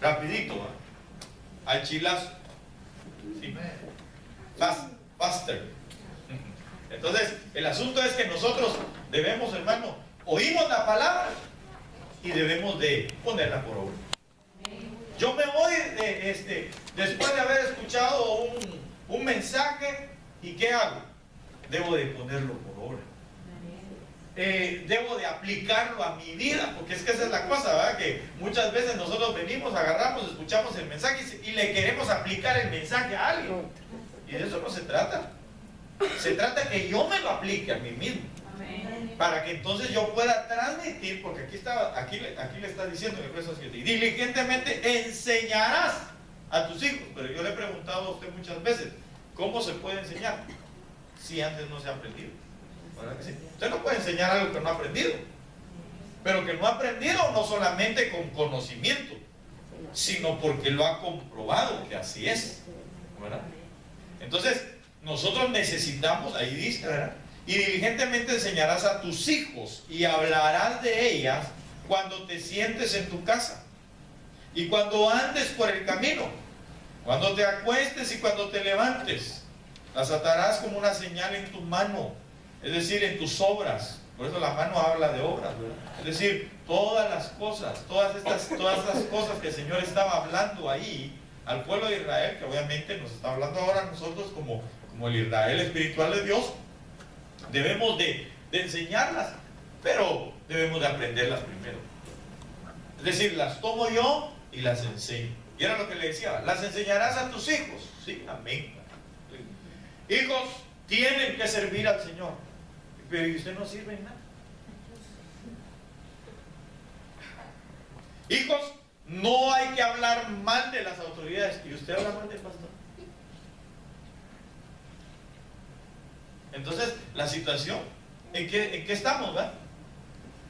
rapidito, al chilazo. Sí. Faster. Entonces, el asunto es que nosotros debemos, hermano, oímos la palabra y debemos de ponerla por obra. Yo me voy después de haber escuchado un mensaje, ¿y qué hago? Debo de ponerlo por obra. Debo de aplicarlo a mi vida, porque es que esa es la cosa, ¿verdad? Que muchas veces nosotros venimos, agarramos, escuchamos el mensaje y le queremos aplicar el mensaje a alguien. Y de eso no se trata. Se trata que yo me lo aplique a mí mismo. Para que entonces yo pueda transmitir, porque aquí le está diciendo en el verso 7, y diligentemente enseñarás a tus hijos. Pero yo le he preguntado a usted muchas veces, ¿cómo se puede enseñar si antes no se ha aprendido? ¿Verdad que sí? Usted no puede enseñar algo que no ha aprendido, pero que no ha aprendido no solamente con conocimiento, sino porque lo ha comprobado que así es, ¿verdad? Entonces nosotros necesitamos, ahí dice, ¿verdad? Y diligentemente enseñarás a tus hijos y hablarás de ellas cuando te sientes en tu casa y cuando andes por el camino, cuando te acuestes y cuando te levantes. Las atarás como una señal en tu mano, es decir, en tus obras. Por eso la mano habla de obras, ¿verdad? Es decir, todas las cosas, todas estas cosas que el Señor estaba hablando ahí al pueblo de Israel, que obviamente nos está hablando ahora a nosotros como el Israel espiritual de Dios, debemos de enseñarlas, pero debemos de aprenderlas primero. Es decir, las tomo yo y las enseño. Y era lo que le decía, las enseñarás a tus hijos. Sí, amén. Hijos tienen que servir al Señor, pero ¿y usted no sirve en nada? Hijos, no hay que hablar mal de las autoridades. ¿Y usted habla mal del pastor? Entonces, la situación, ¿en qué estamos, verdad?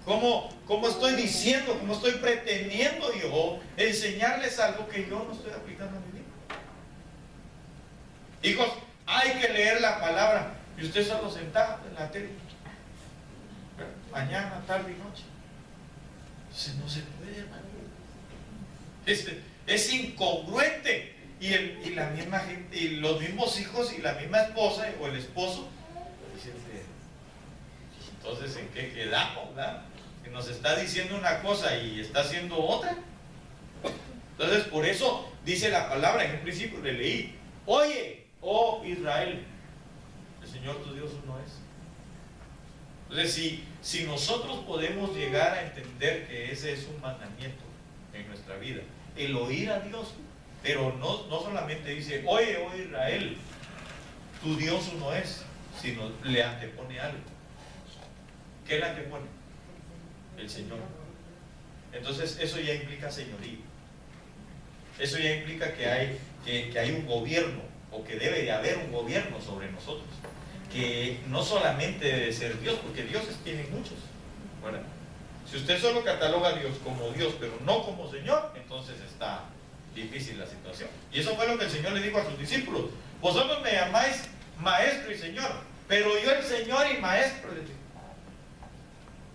¿Cómo estoy diciendo, cómo estoy pretendiendo yo enseñarles algo que yo no estoy aplicando a mi vida? Hijos, hay que leer la palabra. Y usted solo sentado en la tele, mañana, tarde y noche. Entonces no se puede, hermano. Es incongruente. Y la misma gente, y los mismos hijos y la misma esposa o el esposo dicen, entonces ¿en qué quedamos, verdad? Que nos está diciendo una cosa y está haciendo otra. Entonces por eso dice la palabra, en el principio le leí, oye, oh Israel, el Señor tu Dios uno es. Entonces si nosotros podemos llegar a entender que ese es un mandamiento en nuestra vida, el oír a Dios, pero no solamente dice, oye, oh Israel, tu Dios uno es, sino le antepone algo. ¿Qué le antepone? El Señor. Entonces eso ya implica señorío. Eso ya implica que hay un gobierno, o que debe de haber un gobierno sobre nosotros, que no solamente debe ser Dios, porque dioses tienen muchos, ¿verdad? Si usted solo cataloga a Dios como Dios, pero no como Señor, entonces está difícil la situación. Y eso fue lo que el Señor le dijo a sus discípulos: vosotros me llamáis maestro y Señor, pero yo el Señor y maestro les digo.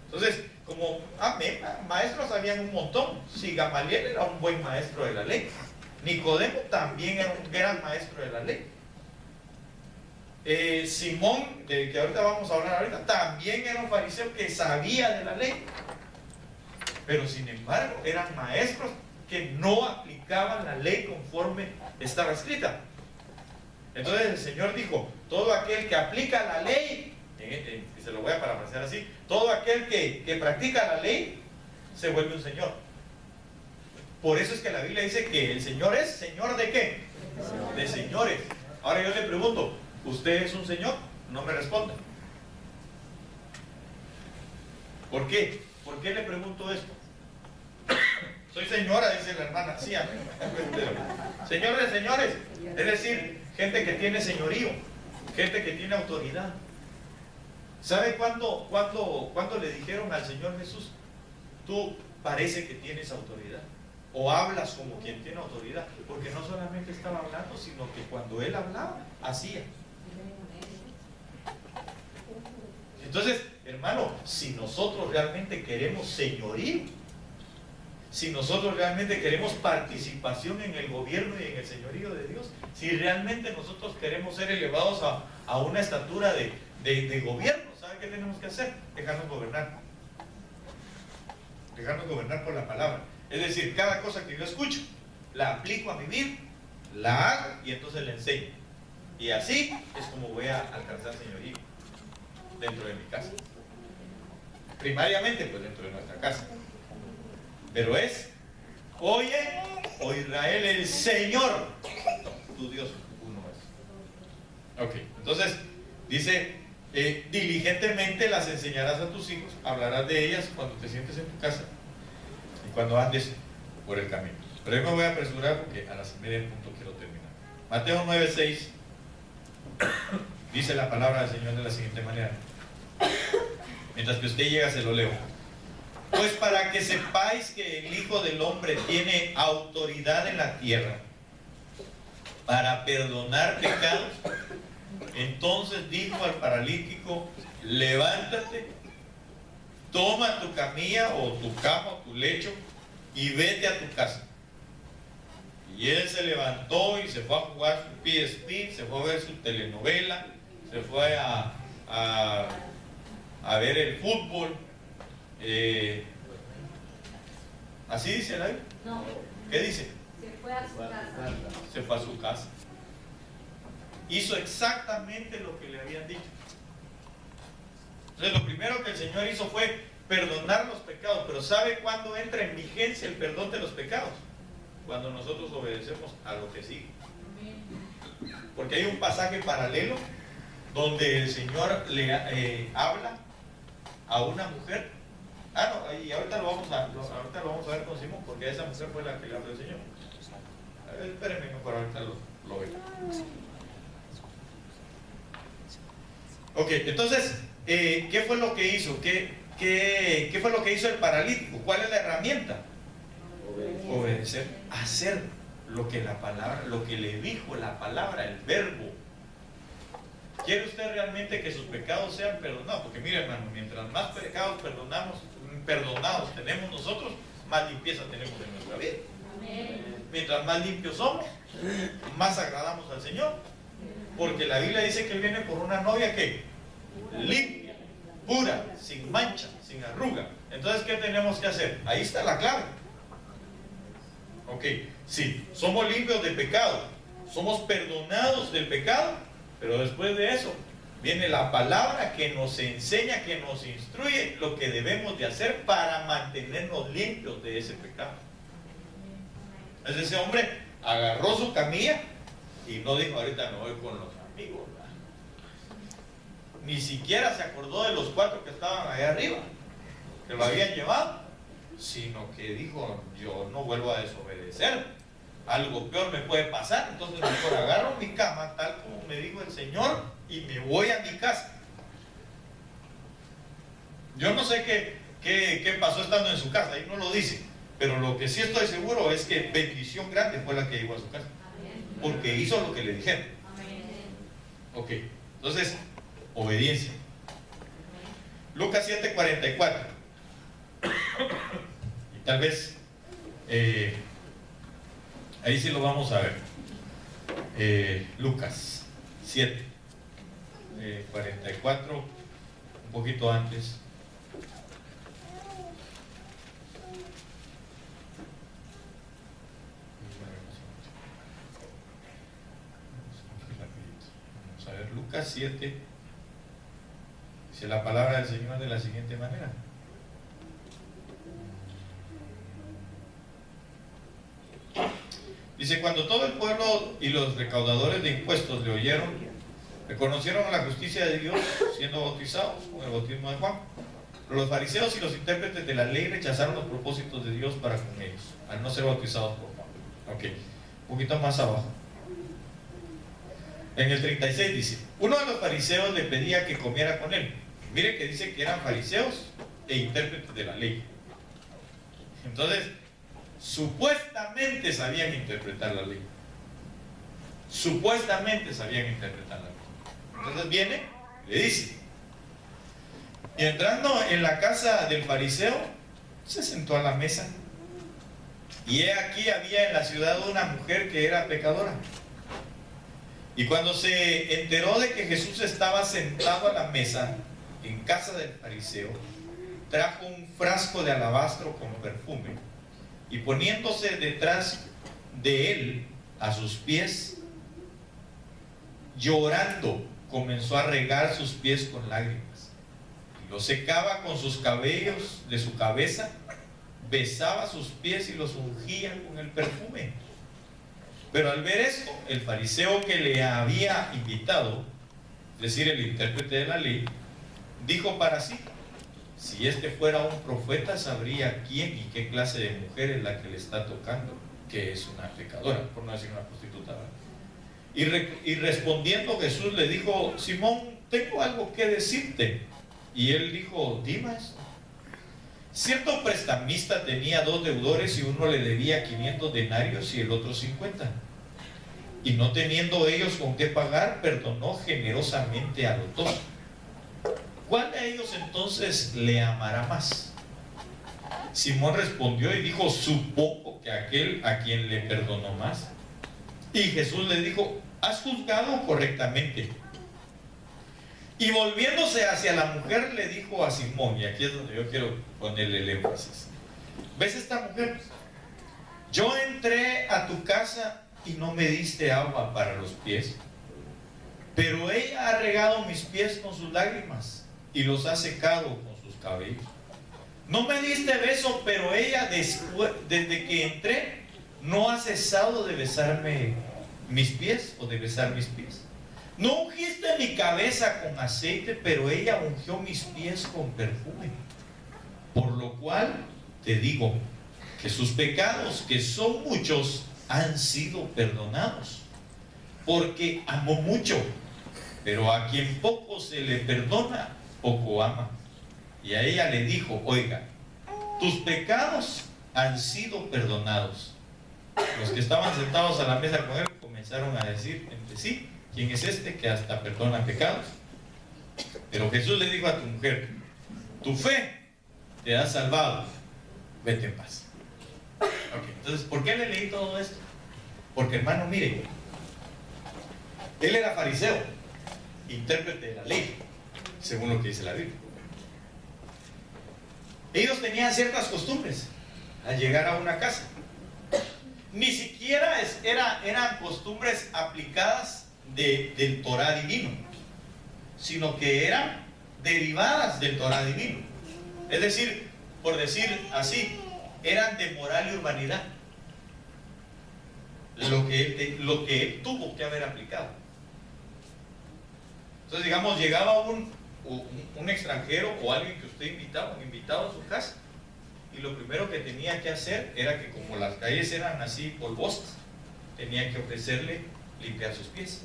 Entonces, como maestros habían un montón. Si Gamaliel era un buen maestro de la ley, Nicodemo también era un maestro de la ley. Simón, del que ahorita vamos a hablar también era un fariseo que sabía de la ley, pero sin embargo eran maestros que no aplicaban la ley conforme estaba escrita. Entonces el Señor dijo: todo aquel que aplica la ley, y se lo voy a parafrasear así, todo aquel que practica la ley se vuelve un señor. Por eso es que la Biblia dice que el Señor es Señor ¿de qué? De señores. Ahora yo le pregunto, ¿usted es un señor? No me responde. ¿Por qué? ¿Por qué le pregunto esto? Soy señora, dice la hermana. Sí, amén. Señores, señores. Es decir, gente que tiene señorío, gente que tiene autoridad. ¿Sabe cuándo le dijeron al Señor Jesús: tú parece que tienes autoridad, o hablas como quien tiene autoridad? Porque no solamente estaba hablando, sino que cuando Él hablaba, hacía. Entonces, hermano, si nosotros realmente queremos señorío, si nosotros realmente queremos participación en el gobierno y en el señorío de Dios, si realmente nosotros queremos ser elevados a una estatura de gobierno. ¿Sabe qué tenemos que hacer? Dejarnos gobernar. Dejarnos gobernar por la palabra. Es decir, cada cosa que yo escucho, la aplico a vivir, la hago y entonces la enseño. Y así es como voy a alcanzar señorío dentro de mi casa. Primariamente, pues dentro de nuestra casa. Pero es, oye, oh Israel, el Señor, tu Dios, uno es. Ok, entonces dice, diligentemente las enseñarás a tus hijos, hablarás de ellas cuando te sientes en tu casa y cuando andes por el camino. Pero yo me voy a apresurar porque a las 9:30 quiero terminar. Mateo 9:6 dice la palabra del Señor de la siguiente manera. Mientras que usted llega se lo leo. Pues para que sepáis que el Hijo del Hombre tiene autoridad en la tierra para perdonar pecados, entonces dijo al paralítico, levántate, toma tu camilla o tu cama o tu lecho y vete a tu casa. Y él se levantó y se fue a jugar su PSP, se fue a ver su telenovela, se fue a ver el fútbol. ¿Así dice la Biblia? No. ¿Qué dice? Se fue a su casa. Se fue a su casa. Hizo exactamente lo que le habían dicho. Entonces lo primero que el Señor hizo fue perdonar los pecados. Pero ¿sabe cuándo entra en vigencia el perdón de los pecados? Cuando nosotros obedecemos a lo que sigue. Porque hay un pasaje paralelo donde el Señor le habla a una mujer. Y ahorita lo vamos a ver con Simón, porque esa mujer fue la que le habló el Señor. Espérenme, mejor ahorita lo veo. Ok, entonces, ¿qué fue lo que hizo? ¿Qué fue lo que hizo el paralítico? ¿Cuál es la herramienta? Obedecer, hacer lo que la palabra, lo que le dijo la palabra, el verbo. ¿Quiere usted realmente que sus pecados sean perdonados? Porque mire, hermano, mientras más pecados perdonados tenemos nosotros, más limpieza tenemos en nuestra vida. Mientras más limpios somos, más agradamos al Señor. Porque la Biblia dice que Él viene por una novia que limpia, pura, sin mancha, sin arruga. Entonces, ¿qué tenemos que hacer? Ahí está la clave. Ok, sí, somos limpios de pecado, somos perdonados del pecado, pero después de eso viene la palabra que nos enseña, que nos instruye lo que debemos de hacer para mantenernos limpios de ese pecado. Entonces ese hombre agarró su camilla y no dijo, ahorita me voy con los amigos, ¿verdad? Ni siquiera se acordó de los 4 que estaban allá arriba, que lo habían llevado, sino que dijo, yo no vuelvo a desobedecer, algo peor me puede pasar, entonces mejor agarro mi cama, tal como me dijo el Señor, y me voy a mi casa. Yo no sé qué pasó estando en su casa, ahí no lo dice, pero lo que sí estoy seguro es que bendición grande fue la que llegó a su casa, porque hizo lo que le dijeron. Ok, entonces, obediencia. Lucas 7:44. Y tal vez ahí sí lo vamos a ver. Lucas 7:44, un poquito antes. Vamos a ver Lucas 7. Dice la palabra del Señor de la siguiente manera. Dice, cuando todo el pueblo y los recaudadores de impuestos le oyeron, reconocieron la justicia de Dios siendo bautizados con el bautismo de Juan. Pero los fariseos y los intérpretes de la ley rechazaron los propósitos de Dios para con ellos, al no ser bautizados por Juan. Ok, un poquito más abajo. En el 36 dice, uno de los fariseos le pedía que comiera con él. Mire que dice que eran fariseos e intérpretes de la ley. Entonces, supuestamente sabían interpretar la ley. Supuestamente sabían interpretar la ley. Entonces viene, le dice. Y entrando en la casa del fariseo, se sentó a la mesa Y he aquí había en la ciudad una mujer que era pecadora. Y cuando se enteró de que Jesús estaba sentado a la mesa en casa del fariseo, trajo un frasco de alabastro con perfume y poniéndose detrás de él a sus pies, llorando, comenzó a regar sus pies con lágrimas. Y los secaba con sus cabellos de su cabeza, besaba sus pies y los ungía con el perfume. Pero al ver esto, el fariseo que le había invitado, es decir, el intérprete de la ley, dijo para sí: si este fuera un profeta, sabría quién y qué clase de mujer es la que le está tocando, que es una pecadora, por no decir una prostituta, ¿verdad? Y respondiendo Jesús le dijo: Simón, tengo algo que decirte. Y él dijo: dime eso. Cierto prestamista tenía 2 deudores y uno le debía 500 denarios y el otro 50. Y no teniendo ellos con qué pagar, perdonó generosamente a los 2. ¿Cuál de ellos entonces le amará más? Simón respondió y dijo: supongo que aquel a quien le perdonó más. Y Jesús le dijo: has juzgado correctamente. Y volviéndose hacia la mujer le dijo a Simón, y aquí es donde yo quiero ponerle el énfasis: ¿ves esta mujer? Yo entré a tu casa y no me diste agua para los pies, pero ella ha regado mis pies con sus lágrimas y los ha secado con sus cabellos. No me diste beso, pero ella desde que entré no ha cesado de besarme mis pies o de besar mis pies. No ungiste mi cabeza con aceite, pero ella ungió mis pies con perfume. Por lo cual te digo que sus pecados, que son muchos, han sido perdonados, porque amó mucho. Pero a quien poco se le perdona, poco ama. Y a ella le dijo: oiga, tus pecados han sido perdonados. Los que estaban sentados a la mesa con él comenzaron a decir entre sí: ¿quién es este que hasta perdona pecados? Pero Jesús le dijo a tu mujer: tu fe te ha salvado, vete en paz. Okay, entonces, ¿por qué le leí todo esto? Porque, hermano, mire, él era fariseo, intérprete de la ley, según lo que dice la Biblia. Ellos tenían ciertas costumbres al llegar a una casa. Ni siquiera eran costumbres aplicadas del Torah divino, sino que eran derivadas del Torah divino. Es decir, por decir así, eran de moral y urbanidad, lo que él tuvo que haber aplicado. Entonces, digamos, llegaba un extranjero o alguien que usted invitaba, un invitado a su casa, y lo primero que tenía que hacer era que, como las calles eran así polvosas, tenía que ofrecerle limpiar sus pies.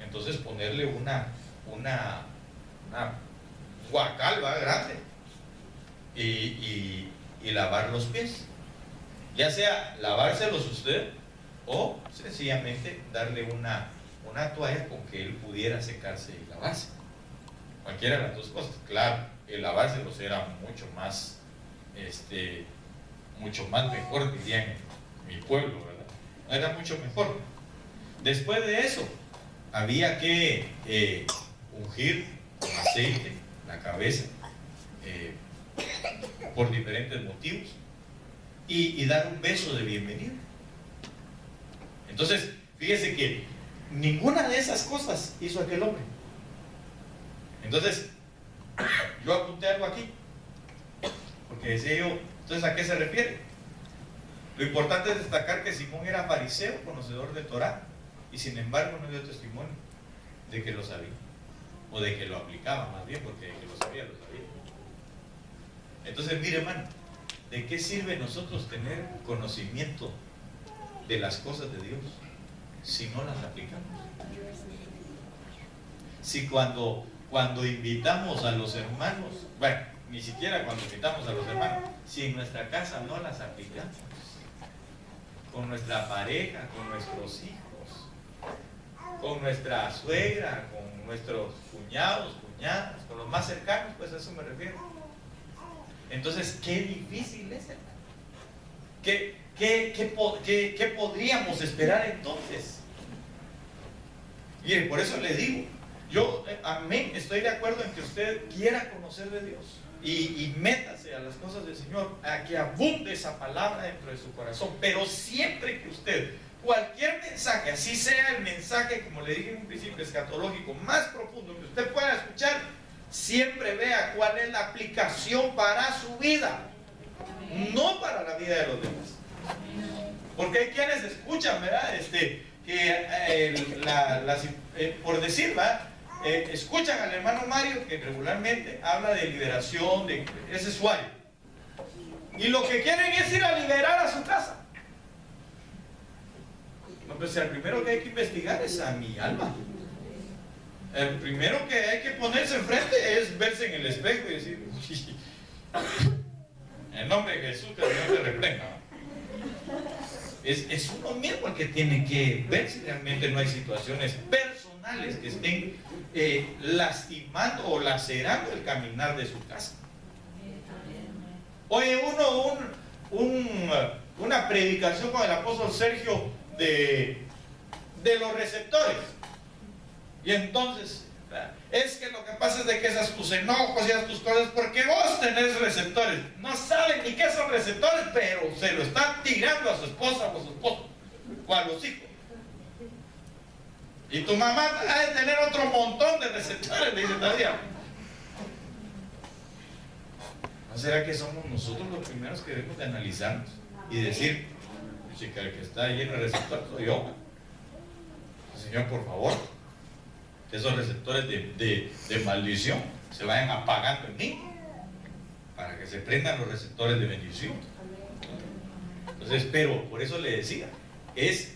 Entonces ponerle una guacalba grande y lavar los pies, ya sea lavárselos usted o sencillamente darle una toalla con que él pudiera secarse y lavarse. Cualquiera de las dos cosas. Claro, el lavárselos era mucho más mejor, dirían en mi pueblo, ¿verdad? Era mucho mejor. Después de eso había que ungir con aceite la cabeza por diferentes motivos y dar un beso de bienvenida. Entonces, fíjese que ninguna de esas cosas hizo aquel hombre. Entonces, yo apunté algo aquí, porque decía yo: entonces, ¿a qué se refiere? Lo importante es destacar que Simón era fariseo, conocedor del Torah, y sin embargo no dio testimonio de que lo sabía, o de que lo aplicaba, más bien, porque de que lo sabía. Entonces, mire, hermano, ¿de qué sirve nosotros tener conocimiento de las cosas de Dios si no las aplicamos? Si cuando invitamos a los hermanos, bueno, ni siquiera cuando invitamos a los hermanos, si en nuestra casa no las aplicamos, con nuestra pareja, con nuestros hijos, con nuestra suegra, con nuestros cuñados, cuñadas, con los más cercanos, pues a eso me refiero. Entonces, qué difícil es, hermano. ¿Qué podríamos esperar entonces? Y por eso le digo, yo, amén, estoy de acuerdo en que usted quiera conocer de Dios y métase a las cosas del Señor, a que abunde esa palabra dentro de su corazón. Pero siempre que usted, cualquier mensaje, así sea el mensaje, como le dije en un principio, escatológico, más profundo que usted pueda escuchar, siempre vea cuál es la aplicación para su vida, no para la vida de los demás. Porque hay quienes escuchan, ¿verdad? Por decir, ¿verdad? Escuchan al hermano Mario que regularmente habla de liberación, es sexual. Y lo que quieren es ir a liberar a su casa. No, pues el primero que hay que investigar es a mi alma. El primero que hay que ponerse enfrente es verse en el espejo y decir, en nombre de Jesús, que el Señor te reprenda. Es uno mismo el que tiene que ver si realmente no hay situaciones personales que estén lastimando o lacerando el caminar de su casa. Oye, una predicación con el apóstol Sergio de los receptores. Y entonces, es que lo que pasa es de que esas tus enojos y esas tus cosas, porque vos tenés receptores. No saben ni qué son receptores, pero se lo están tirando a su esposa o a su esposo, o a los hijos. Y tu mamá ha de tener otro montón de receptores, le dice todavía. ¿No será que somos nosotros los primeros que debemos de analizarnos y decir, chica, el que está lleno de receptores soy yo? Señor, por favor, que esos receptores de maldición se vayan apagando en mí, para que se prendan los receptores de bendición. Entonces, pero por eso le decía, es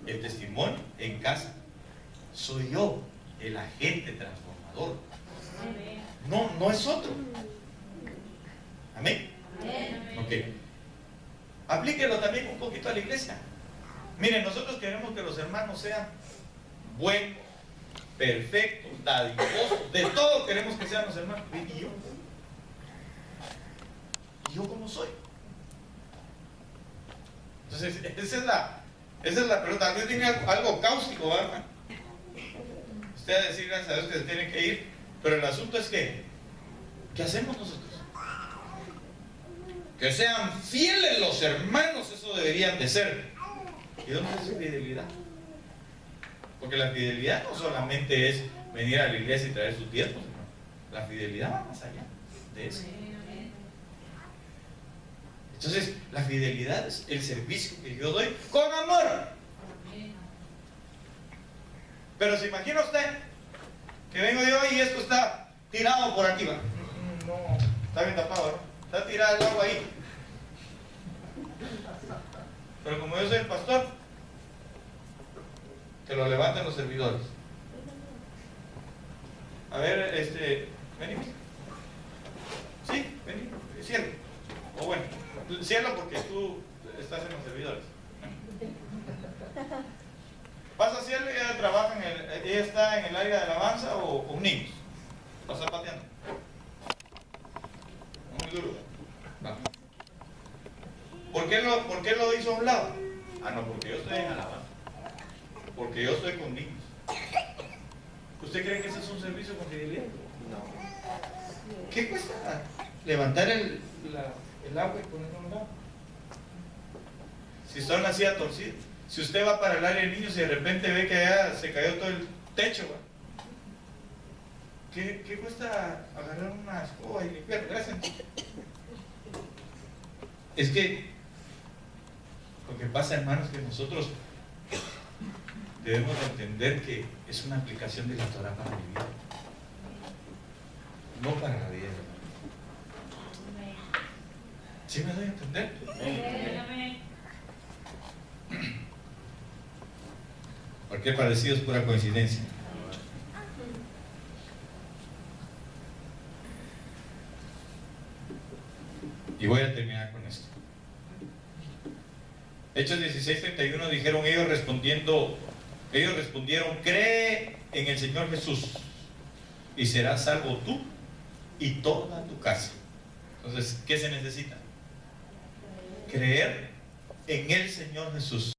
el testimonio en casa. Soy yo el agente transformador. No es otro. Amén. Ok. Aplíquelo también un poquito a la iglesia. Miren, nosotros queremos que los hermanos sean buenos, perfectos, dadivosos, de todo queremos que sean los hermanos. ¿Y yo? ¿Y yo cómo soy? Entonces, esa es la pregunta. Dios tiene algo cáustico, ¿verdad? Usted va a decir, gracias a Dios, que se tiene que ir, pero el asunto es que, ¿qué hacemos nosotros? Que sean fieles los hermanos, eso deberían de ser. ¿Y dónde es su fidelidad? Porque la fidelidad no solamente es venir a la iglesia y traer sus diezmos, la fidelidad va más allá de eso. Entonces, la fidelidad es el servicio que yo doy con amor. Pero se imagina usted que vengo yo y esto está tirado por aquí, ¿va? No, está bien tapado, ¿no? Está tirado el agua ahí. Pero como yo soy el pastor, que lo levanten los servidores. A ver, vení. Sí, vení, cielo. O bueno, cielo porque tú estás en los servidores. ¿Vas a cielo y ella trabaja ella está en el área de alabanza o niños? ¿Vas zapateando? Muy duro. Vamos. ¿Por qué lo hizo a un lado? Ah, no, porque yo estoy en alabanza. Porque yo estoy con niños. ¿Usted cree que ese es un servicio con fidelidad? No. ¿Qué cuesta levantar el agua y ponerlo a un lado? Si está una silla torcida, si usted va para el área de niños y de repente ve que ya se cayó todo el techo, ¿qué cuesta agarrar una escoba y limpiar? Gracias. Es que lo que pasa, hermanos, que nosotros debemos de entender que es una aplicación de la Torah para mi vida, no para la vida. ¿Sí me doy a entender? Porque parecido es pura coincidencia. Y voy a terminar con esto. Hechos 16:31 dijeron ellos respondieron, cree en el Señor Jesús y serás salvo tú y toda tu casa. Entonces, ¿qué se necesita? Creer en el Señor Jesús.